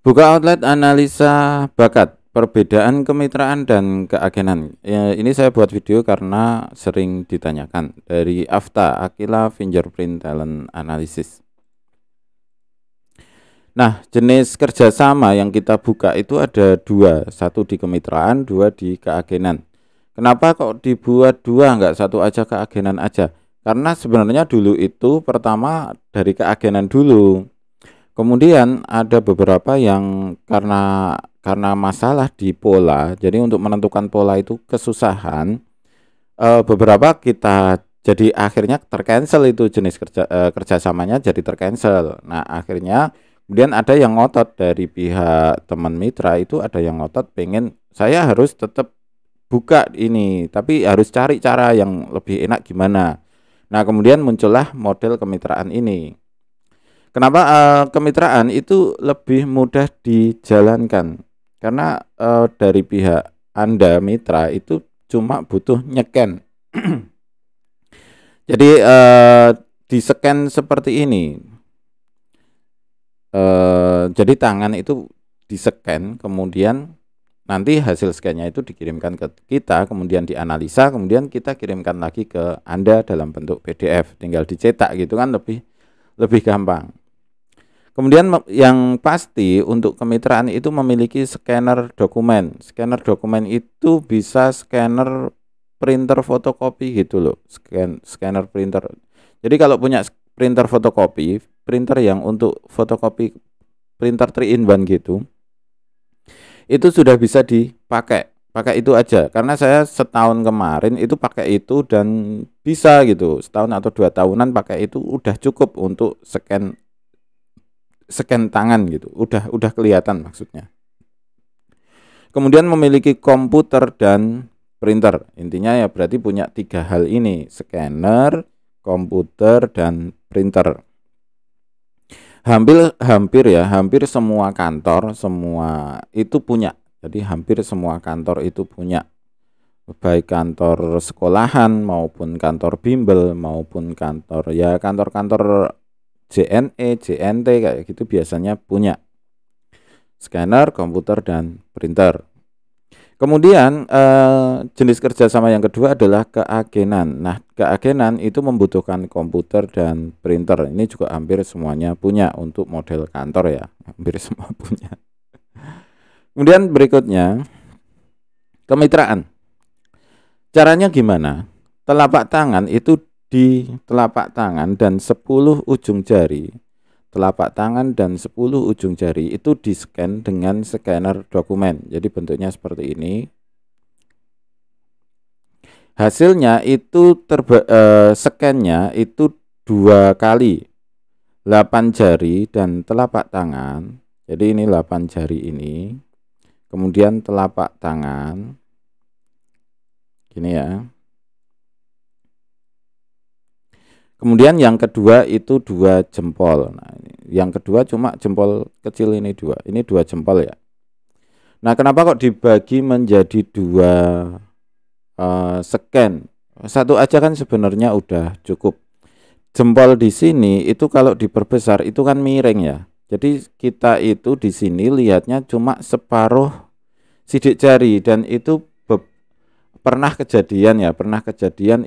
Buka outlet analisa bakat, perbedaan kemitraan dan keagenan. Ya, ini saya buat video karena sering ditanyakan dari Afta, Aquila Fingerprint Talent Analysis. Nah, jenis kerjasama yang kita buka itu ada dua, satu di kemitraan, dua di keagenan. Kenapa kok dibuat dua, nggak satu aja keagenan aja? Karena sebenarnya dulu itu pertama dari keagenan dulu. Kemudian ada beberapa yang karena masalah di pola, jadi untuk menentukan pola itu kesusahan. Beberapa kita jadi akhirnya tercancel itu jenis kerjasamanya jadi tercancel. Nah akhirnya kemudian ada yang ngotot dari pihak teman mitra itu, ada yang ngotot pengen saya harus tetap buka ini, tapi harus cari cara yang lebih enak gimana. Nah kemudian muncullah model kemitraan ini. Kenapa kemitraan itu lebih mudah dijalankan? Karena dari pihak Anda mitra itu cuma butuh nyeken. Jadi di scan seperti ini. Jadi tangan itu di scan, kemudian nanti hasil scan-nya itu dikirimkan ke kita, kemudian dianalisa, kemudian kita kirimkan lagi ke Anda dalam bentuk PDF. Tinggal dicetak gitu kan, lebih gampang. Kemudian yang pasti untuk kemitraan itu memiliki scanner dokumen. Scanner dokumen itu bisa scanner printer fotokopi gitu loh. Scanner printer. Jadi kalau punya printer fotokopi, printer yang untuk fotokopi, printer 3-in-1 gitu, itu sudah bisa dipakai. Pakai itu aja. Karena saya setahun kemarin itu pakai itu dan bisa gitu. Setahun atau 2 tahunan pakai itu udah cukup untuk scan tangan gitu, udah kelihatan maksudnya. Kemudian memiliki komputer dan printer. Intinya ya berarti punya 3 hal ini, scanner, komputer, dan printer. Hampir semua kantor semua itu punya. Jadi hampir semua kantor itu punya, baik kantor sekolahan maupun kantor bimbel maupun kantor JNE, JNT kayak gitu biasanya punya scanner, komputer, dan printer. Kemudian jenis kerjasama yang kedua adalah keagenan. Nah, keagenan itu membutuhkan komputer dan printer. Ini juga hampir semuanya punya untuk model kantor ya, hampir semua punya. Kemudian berikutnya kemitraan. Caranya gimana? Telapak tangan itu di telapak tangan dan 10 ujung jari, telapak tangan dan 10 ujung jari itu di-scan dengan scanner dokumen. Jadi bentuknya seperti ini. Hasilnya itu scan-nya itu 2 kali 8 jari dan telapak tangan. Jadi ini 8 jari ini. Kemudian telapak tangan. Gini ya. Kemudian yang kedua itu 2 jempol. Nah, yang kedua cuma jempol kecil ini 2. Ini 2 jempol ya. Nah, kenapa kok dibagi menjadi 2 scan? Satu aja kan sebenarnya udah cukup. Jempol di sini itu kalau diperbesar itu kan miring ya. Jadi kita itu di sini lihatnya cuma separuh sidik jari dan itu pernah kejadian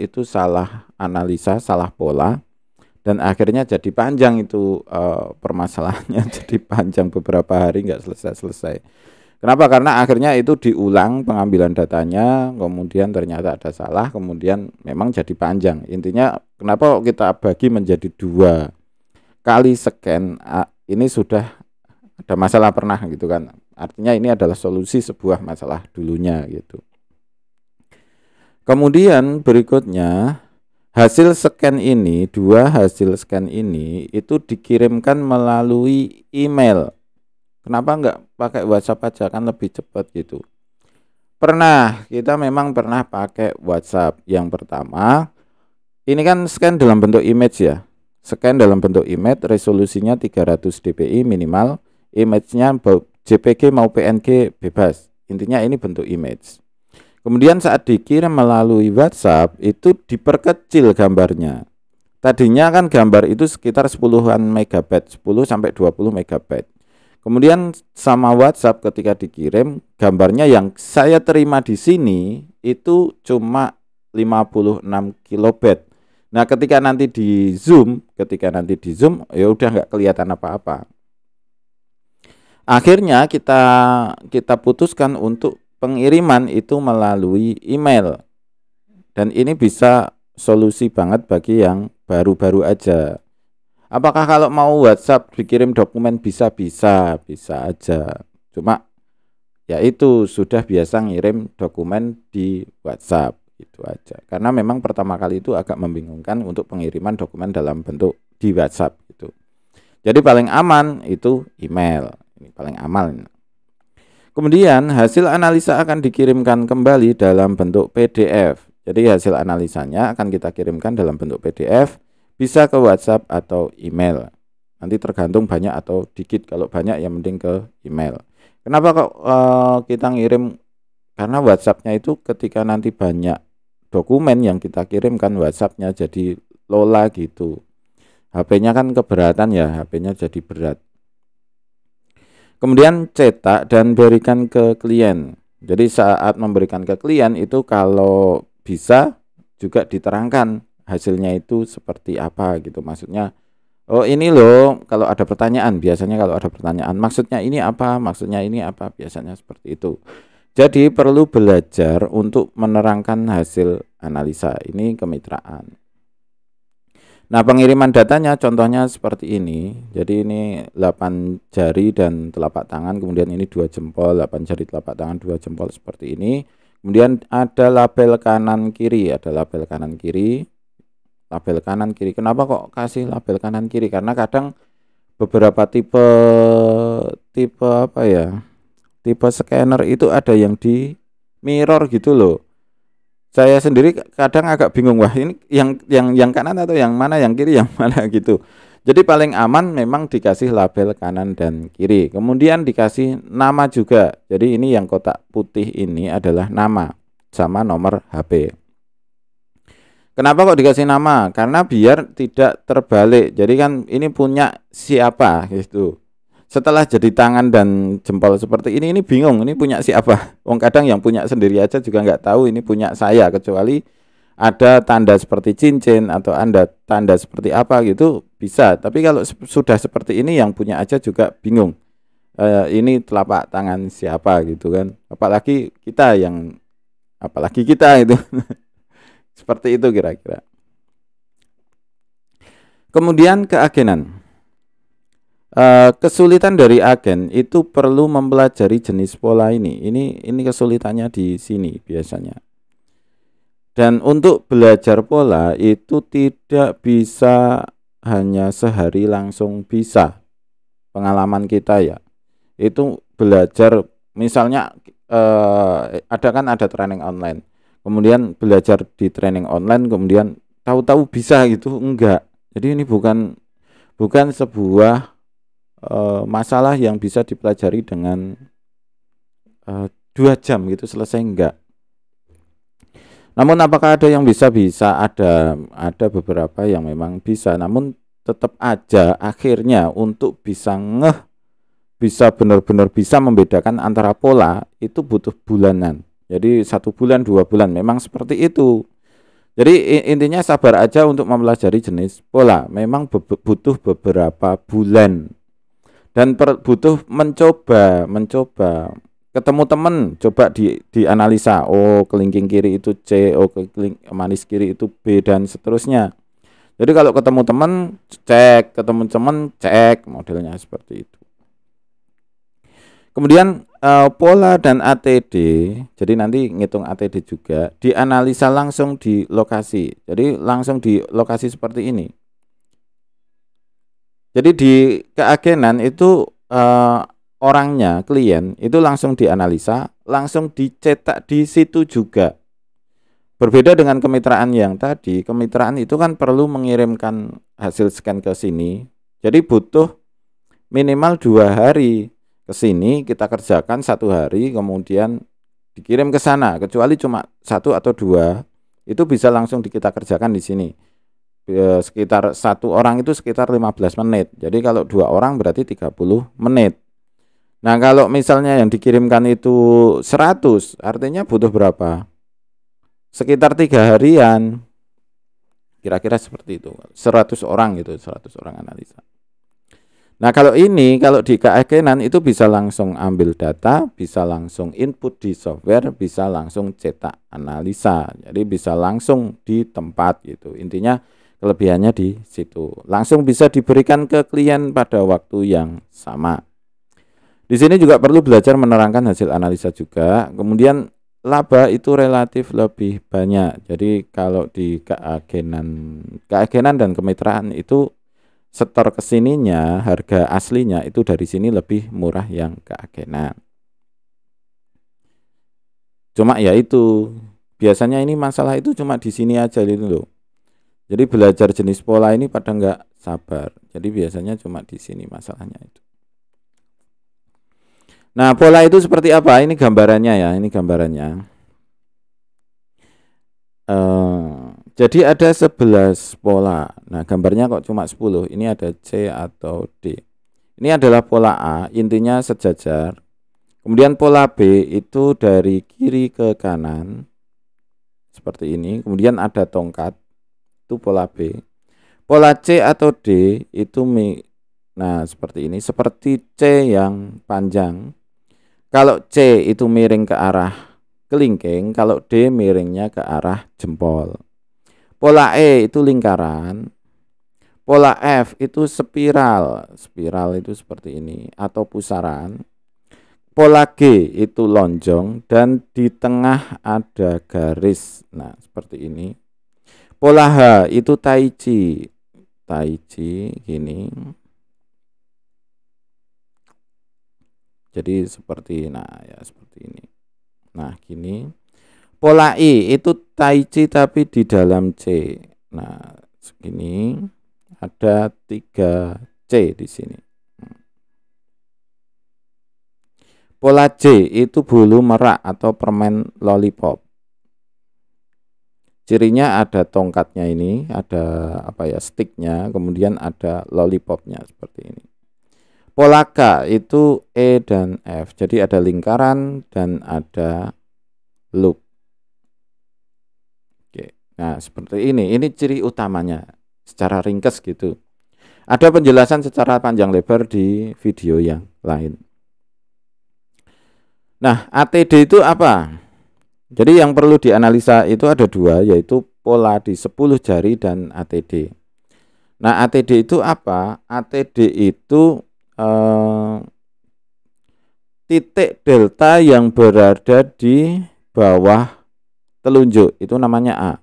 itu salah analisa, salah pola, dan akhirnya jadi panjang itu permasalahannya. Jadi panjang beberapa hari nggak selesai. Kenapa? Karena akhirnya itu diulang pengambilan datanya, kemudian ternyata ada salah, kemudian memang jadi panjang. Intinya kenapa kita bagi menjadi 2 kali scan, ini sudah ada masalah pernah gitu kan. Artinya ini adalah solusi sebuah masalah dulunya gitu. Kemudian berikutnya hasil scan ini, 2 hasil scan ini itu dikirimkan melalui email. Kenapa enggak pakai WhatsApp aja, kan lebih cepat gitu. Kita memang pernah pakai WhatsApp. Yang pertama, ini kan scan dalam bentuk image ya. Scan dalam bentuk image, resolusinya 300 dpi minimal, image-nya JPG mau PNG bebas. Intinya ini bentuk image. Kemudian saat dikirim melalui WhatsApp itu diperkecil gambarnya. Tadinya kan gambar itu sekitar 10-an megabyte, 10 sampai 20 megabyte. Kemudian sama WhatsApp ketika dikirim, gambarnya yang saya terima di sini itu cuma 56 kilobit. Nah, ketika nanti di zoom, ya udah nggak kelihatan apa-apa. Akhirnya kita putuskan untuk pengiriman itu melalui email. Dan ini bisa solusi banget bagi yang baru-baru aja. Apakah kalau mau WhatsApp dikirim dokumen bisa aja. Cuma ya itu sudah biasa ngirim dokumen di WhatsApp itu aja. Karena memang pertama kali itu agak membingungkan untuk pengiriman dokumen dalam bentuk di WhatsApp gitu. Jadi paling aman itu email. Ini paling aman. Kemudian hasil analisa akan dikirimkan kembali dalam bentuk PDF. Jadi hasil analisanya akan kita kirimkan dalam bentuk PDF, bisa ke WhatsApp atau email. Nanti tergantung banyak atau dikit. Kalau banyak ya mending ke email. Kenapa kok kita ngirim? Karena WhatsApp-nya itu ketika nanti banyak dokumen yang kita kirimkan, WhatsApp-nya jadi lola gitu. HP-nya kan keberatan ya, HP-nya jadi berat. Kemudian cetak dan berikan ke klien. Jadi saat memberikan ke klien itu kalau bisa juga diterangkan hasilnya itu seperti apa gitu. Maksudnya, oh ini loh, kalau ada pertanyaan, biasanya kalau ada pertanyaan, maksudnya ini apa, biasanya seperti itu. Jadi perlu belajar untuk menerangkan hasil analisa. Ini kemitraan. Nah, pengiriman datanya contohnya seperti ini. Jadi ini 8 jari dan telapak tangan, kemudian ini 2 jempol, 8 jari telapak tangan, 2 jempol seperti ini. Kemudian ada label kanan kiri, label kanan kiri. Kenapa kok kasih label kanan kiri? Karena kadang beberapa tipe apa ya? Tipe scanner itu ada yang di mirror gitu loh. Saya sendiri kadang agak bingung, wah ini yang kanan atau yang mana, yang kiri yang mana gitu. Jadi paling aman memang dikasih label kanan dan kiri. Kemudian dikasih nama juga. Jadi ini yang kotak putih ini adalah nama sama nomor HP. Kenapa kok dikasih nama? Karena biar tidak terbalik. Jadi kan ini punya siapa gitu. Setelah jadi tangan dan jempol seperti ini bingung, ini punya siapa? Wong kadang yang punya sendiri aja juga nggak tahu ini punya saya, kecuali ada tanda seperti cincin atau tanda seperti apa gitu bisa. Tapi kalau sudah seperti ini yang punya aja juga bingung. Ini telapak tangan siapa gitu kan? Apalagi kita itu seperti itu kira-kira. Kemudian keagenan. Kesulitan dari agen itu perlu mempelajari jenis pola ini. Ini kesulitannya di sini biasanya. Dan untuk belajar pola itu tidak bisa hanya sehari langsung bisa. Pengalaman kita ya. Itu belajar misalnya ada training online. Kemudian belajar di training online kemudian tahu-tahu bisa gitu, enggak. Jadi ini bukan sebuah masalah yang bisa dipelajari dengan 2 jam gitu selesai, enggak. Namun apakah ada yang bisa? Ada beberapa yang memang bisa, namun tetap aja akhirnya untuk bisa benar-benar bisa membedakan antara pola itu butuh bulanan. Jadi 1 bulan 2 bulan memang seperti itu. Jadi intinya sabar aja untuk mempelajari jenis pola. Memang butuh beberapa bulan. Dan butuh mencoba ketemu temen, coba dianalisa, oh kelingking kiri itu C, oh manis kiri itu B, dan seterusnya. Jadi kalau ketemu temen cek modelnya seperti itu. Kemudian pola dan ATD, jadi nanti ngitung ATD juga dianalisa langsung di lokasi. Jadi langsung di lokasi seperti ini. Jadi di keagenan itu orangnya, klien itu langsung dianalisa, langsung dicetak di situ juga. Berbeda dengan kemitraan yang tadi, kemitraan itu kan perlu mengirimkan hasil scan ke sini. Jadi butuh minimal 2 hari ke sini, kita kerjakan 1 hari, kemudian dikirim ke sana. Kecuali cuma 1 atau 2, itu bisa langsung kita kerjakan di sini. Sekitar 1 orang itu sekitar 15 menit. Jadi kalau 2 orang berarti 30 menit. Nah, kalau misalnya yang dikirimkan itu 100, artinya butuh berapa? Sekitar 3 harian. Kira-kira seperti itu. 100 orang gitu, 100 orang analisa. Nah, kalau di keyakinan itu bisa langsung ambil data, bisa langsung input di software, bisa langsung cetak analisa. Jadi bisa langsung di tempat gitu. Intinya kelebihannya di situ. Langsung bisa diberikan ke klien pada waktu yang sama. Di sini juga perlu belajar menerangkan hasil analisa juga. Kemudian laba itu relatif lebih banyak. Jadi kalau di keagenan dan kemitraan itu setor kesininya, harga aslinya itu dari sini lebih murah yang keagenan. Cuma ya itu, biasanya ini masalah itu cuma di sini aja gitu loh. Jadi belajar jenis pola ini pada nggak sabar. Jadi biasanya cuma di sini masalahnya itu. Nah, pola itu seperti apa? Ini gambarannya ya, ini gambarannya. Jadi ada 11 pola. Nah, gambarnya kok cuma 10. Ini ada C atau D. Ini adalah pola A, intinya sejajar. Kemudian pola B itu dari kiri ke kanan. Seperti ini. Kemudian ada tongkat. Itu pola B. Pola C atau D itu nah, seperti ini. Seperti C yang panjang. Kalau C itu miring ke arah kelingking, kalau D miringnya ke arah jempol. Pola E itu lingkaran, pola F itu spiral, spiral itu seperti ini atau pusaran. Pola G itu lonjong dan di tengah ada garis. Nah, seperti ini. Pola H itu tai chi, tai chi gini. Jadi seperti seperti ini. Nah, gini. Pola I itu tai chi tapi di dalam C. Nah, segini ada 3 C di sini. Pola J itu bulu merak atau permen lollipop. Cirinya ada tongkatnya ini, ada sticknya, kemudian ada lollipopnya seperti ini. Pola K itu E dan F. Jadi ada lingkaran dan ada loop. Nah, seperti ini. Ini ciri utamanya secara ringkas gitu. Ada penjelasan secara panjang lebar di video yang lain. Nah, ATD itu apa? Jadi yang perlu dianalisa itu ada 2, yaitu pola di 10 jari dan ATD. Nah, ATD itu apa? ATD itu titik delta yang berada di bawah telunjuk, itu namanya A.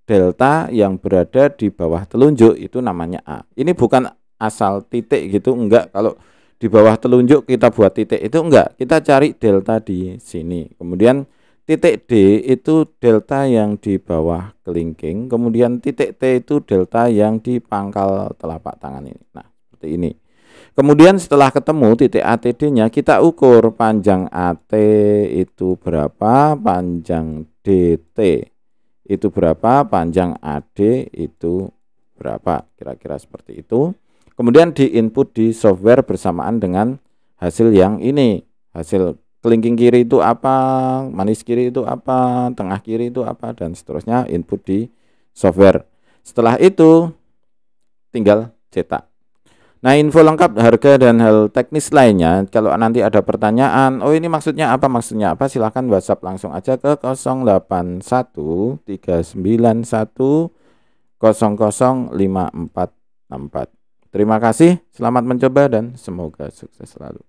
Delta yang berada di bawah telunjuk itu namanya A. Ini bukan asal titik gitu, enggak. Kalau di bawah telunjuk kita buat titik itu enggak. Kita cari delta di sini. Kemudian titik D itu delta yang di bawah kelingking. Kemudian titik T itu delta yang di pangkal telapak tangan ini. Nah, seperti ini. Kemudian setelah ketemu titik ATD-nya, kita ukur panjang AT itu berapa, panjang DT itu berapa, panjang AD itu berapa, kira-kira seperti itu. Kemudian diinput di software bersamaan dengan hasil yang ini. Hasil kelingking kiri itu apa, manis kiri itu apa, tengah kiri itu apa, dan seterusnya input di software. Setelah itu tinggal cetak. Nah, info lengkap harga dan hal teknis lainnya, kalau nanti ada pertanyaan, oh ini maksudnya apa, silahkan WhatsApp langsung aja ke 081391005464. Terima kasih, selamat mencoba dan semoga sukses selalu.